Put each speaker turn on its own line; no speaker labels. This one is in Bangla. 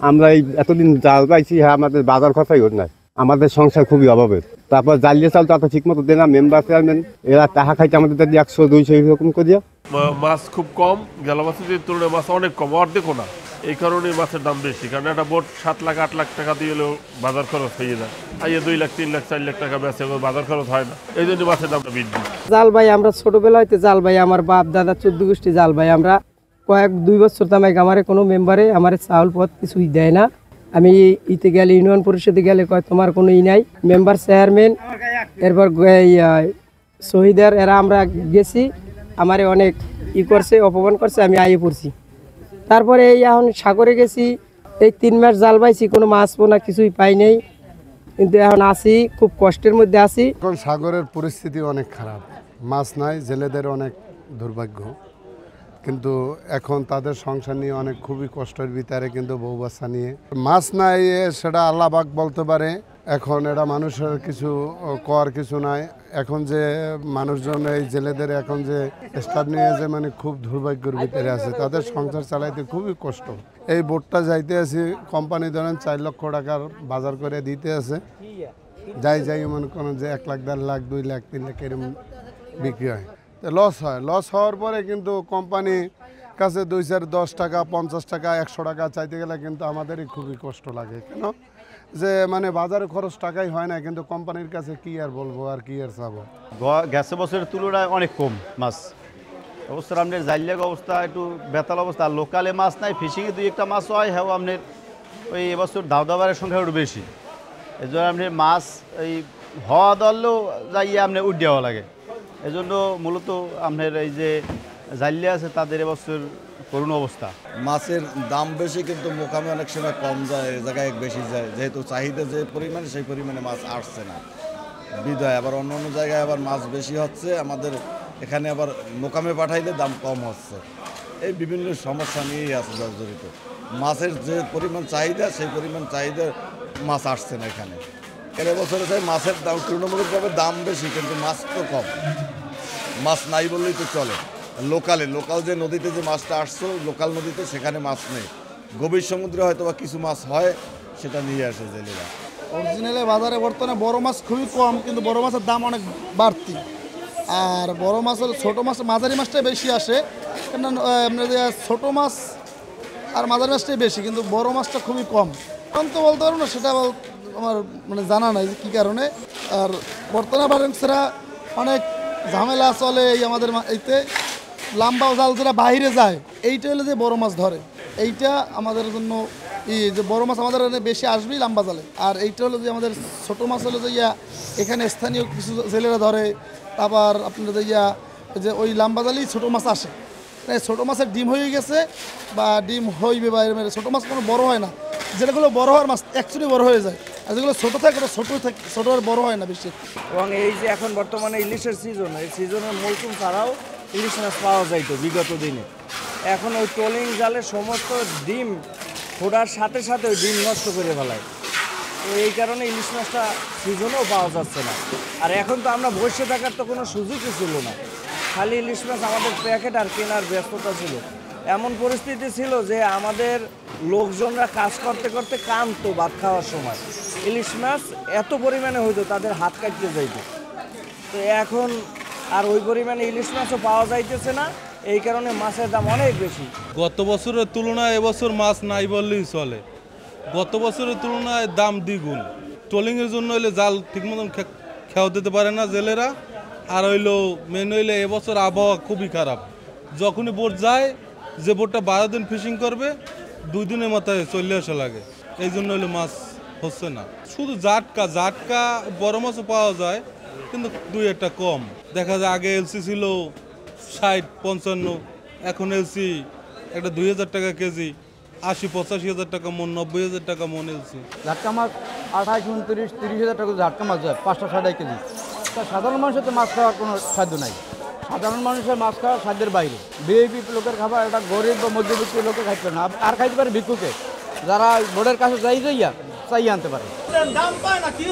আমরা এই এতদিন জাল পাইছি, হ্যাঁ আমাদের বাজার খরচাই ওর নাই, আমাদের সংসার খুবই অভাবের। তারপর জ্বালিয়ে চাল তো এত ঠিক মতো দেয় না, মেম্বার চেয়ারম্যান এরা টাকা খাইতে আমাদের 100-200 এরকম করিয়া।
মাছ খুব কম, গেল বছরের তুলনায় মাছ অনেক কম, অর্ধেকও না। এই কারণে মাছের দাম বেশি, কারণ একটা বোট 7 লাখ 8 লাখ টাকা দিয়ে হলেও বাজার খরচ হয়ে যায়। আর 2 লাখ 3 লাখ 4 লাখ টাকা বেচে বাজার খরচ হয় না, এই জন্য মাছের দামটা বৃদ্ধি।
জাল ভাই আমরা ছোটবেলা হইতে জাল ভাই, আমার বাপ দাদা 14 গোষ্ঠী জাল ভাই। আমরা 2 বছর তামাই আমারে কোনো মেম্বারে আমার চাউল পথ কিছুই দেয় না। আমি ইতে গেলে ইউনিয়ন পরিষদে গেলে কয় তোমার কোনো নাই, মেম্বার চেয়ারম্যান এরপর শহীদের এরা আমরা গেছি, আমারে অনেক করছে, অপমান করছে, আমি আইয়ে পড়ছি। তারপরে এই এখন সাগরে গেছি, এই 3 মাস জাল পাইছি, কোনো মাছ পোনা কিছুই পাই নাই, কিন্তু এখন আসি খুব কষ্টের মধ্যে আছি।
এখন সাগরের পরিস্থিতি অনেক খারাপ, মাছ নাই, জেলেদের অনেক দুর্ভাগ্য, কিন্তু এখন তাদের সংসার নিয়ে অনেক খুবই কষ্টের ভিতরে, কিন্তু বউ বাচ্চা নিয়ে মাছ নাই সেটা আল্লাহ পাক বলতে পারে। এখন এটা মানুষের কিছু কর কিছু নাই। এখন যে মানুষজন এই জেলেদের এখন যে স্টাফ নিয়ে যে মানে খুব দুর্ভাগ্যের ভিতরে আছে, তাদের সংসার চালাইতে খুবই কষ্ট। এই বোটটা যাইতে আছে, কোম্পানি ধরেন 4 লক্ষ টাকার বাজার করে দিতে আছে, যাই মনে করেন যে 1 লাখ 1.5 লাখ 2 লাখ 3 লাখ এরকম বিক্রি হয়, লস হয়। লস হওয়ার পরে কিন্তু কোম্পানি কাছে 2-10 টাকা 50 টাকা 100 টাকা চাইতে গেলে কিন্তু আমাদেরই খুবই কষ্ট লাগে। কেন যে মানে বাজারে খরচ টাকাই হয় না, কিন্তু কোম্পানির কাছে কি আর বলবো আর কি আর চাবো।
গেছে বছরের তুলনায় অনেক কম মাছ অবস্থা। আপনার জাইলেগ অবস্থা একটু বেতাল অবস্থা, লোকালে মাছ নাই, ফিশিংয়ে 2-1টা মাছ হয়, হ্যাঁ আপনার ওই এবছর দাওদাবারের সংখ্যা একটু বেশি, এই জন্য আপনার মাছ এই হওয়া দললেও যাইয়ে আপনার উঠ দেওয়া লাগে। এই জন্য মূলত আপনার এই যে জাইলে আছে তাদের এবছর করুণ অবস্থা।
মাছের দাম বেশি, কিন্তু মোকামে অনেক সময় কম যায়, এই জায়গায় বেশি যায়, যেহেতু চাহিদা যে পরিমাণে সেই পরিমাণে মাছ আসছে না বিদায়। আবার অন্য অন্য জায়গায় আবার মাছ বেশি হচ্ছে, আমাদের এখানে আবার মোকামে পাঠাইলে দাম কম হচ্ছে। এই বিভিন্ন সমস্যা নিয়েই আছে জর্জরিত। মাছের যে পরিমাণ চাহিদা, সেই পরিমাণ চাহিদা মাছ আসছে না এখানে। এর বছরে চাই মাছের দাম তুলনামূলকভাবে দাম বেশি, কিন্তু মাছ তো কম, মাছ নাই বললেই তো চলে। লোকাল যে নদীতে যে মাছটা আসছে, লোকাল নদীতে সেখানে মাছ নেই। গভীর সমুদ্রে হয়তো বা কিছু মাছ হয়, সেটা নিয়ে আসে জেলেরা।
অরিজিনালে বাজারে বর্তমানে বড় মাছ খুবই কম, কিন্তু বড় মাছের দাম অনেক বাড়তি। আর বড় মাছের ছোটো মাছ মাঝারি মাছটাই বেশি আসে, কেন ছোটো মাছ আর মাঝারি মাছটাই বেশি, কিন্তু বড় মাছটা খুবই কম। এখন তো বলতে পারবো না, সেটা আমার মানে জানা নাই যে কী কারণে। আর বর্তমানে বারেন্সরা অনেক ঝামেলা চলে এই আমাদের এইতে লাম্বা জাল যেটা বাইরে যায়, এইটা হলে যে বড় মাছ ধরে, এইটা আমাদের জন্য যে বড় মাছ আমাদের বেশি আসবেই লাম্বা জালে। আর এইটা হলো যে আমাদের ছোটো মাছ হলো যে এখানে স্থানীয় কিছু জেলেরা ধরে, তারপর আপনাদের যে ওই লাম্বা জালেই ছোটো মাছ আসে। ছোটো মাছের ডিম হয়ে গেছে বা ডিম হইবে, বা এরকম ছোটো মাছ কোনো বড় হয় না। যেগুলো বড় হওয়ার মাছ অ্যাকচুয়ালি বড় হয়ে যায়, আর যেগুলো ছোটো থাকে ওটা ছোটো আর বড় হয় না বেশি।
এবং এই যে এখন বর্তমানে ইলিশের সিজন, এই সিজনের মৌসুম ছাড়াও ইলিশ মাছ পাওয়া যাইতো বিগত দিনে। এখন ওই ট্রলিং জালে সমস্ত ডিম ফোটার সাথে সাথে ওই ডিম নষ্ট করে ফেলায়, তো এই কারণে ইলিশ মাছটা সিজনেও পাওয়া যাচ্ছে না। আর এখন তো আমরা বসে থাকার তো কোনো সুযোগই ছিল না, খালি ইলিশ মাছ আমাদের প্যাকেট আর কেনার ব্যস্ততা ছিল। এমন পরিস্থিতি ছিল যে আমাদের লোকজনরা কাজ করতে করতে কাঁদতো ভাত খাওয়ার সময়। ইলিশ মাছ এত পরিমাণে হইতো তাদের হাত কাটতে যাইতো। তো এখন আর ওই পরিমাণে ইলিশ মাছও পাওয়া যাইতেছে না, এই কারণে মাছের দাম অনেক বেশি।
গত বছরের তুলনায় এবছর মাছ নাই বললেই চলে। গত বছরের তুলনায় দাম দ্বিগুণ। ট্রলিংয়ের জন্য হইলে জাল ঠিক মতন খেয়াও দিতে পারে না জেলেরা। আর হইলো মেন হইলে এবছর আবহাওয়া খুবই খারাপ। যখনই বোট যায়, যে বোটটা 12 দিন ফিশিং করবে 2 দিনের মাথায় চলে আসা লাগে, এই জন্য হইলে মাছ হচ্ছে না। শুধু জাটকা বড় মাছও পাওয়া যায়, কিন্তু 2-1টা কম দেখা যায়। আগে এলসি ছিল 60-55, এখন এলসি একটা 2000 টাকা কেজি, 80-85 হাজার টাকা মন, 90 হাজার টাকা মন এলসি।
ঝাটকা মাছ 28-29-30 হাজার টাকা ঝাটকা মাছ যায়, 560 কেজি। তা সাধারণ মানুষের তো মাছ খাওয়ার কোনো সাধ্য নাই। সাধারণ মানুষের মাছ খাওয়া সাধ্যের বাইরে। ভিআইপি লোকের খাবার এটা গরিব বা মধ্যবিত্ত লোকে খাইতে না, আর খাইতে পারে ভিক্ষুকে, যারা বোর্ডের কাছে চাইয়া আনতে পারে।
দাম পায় না কি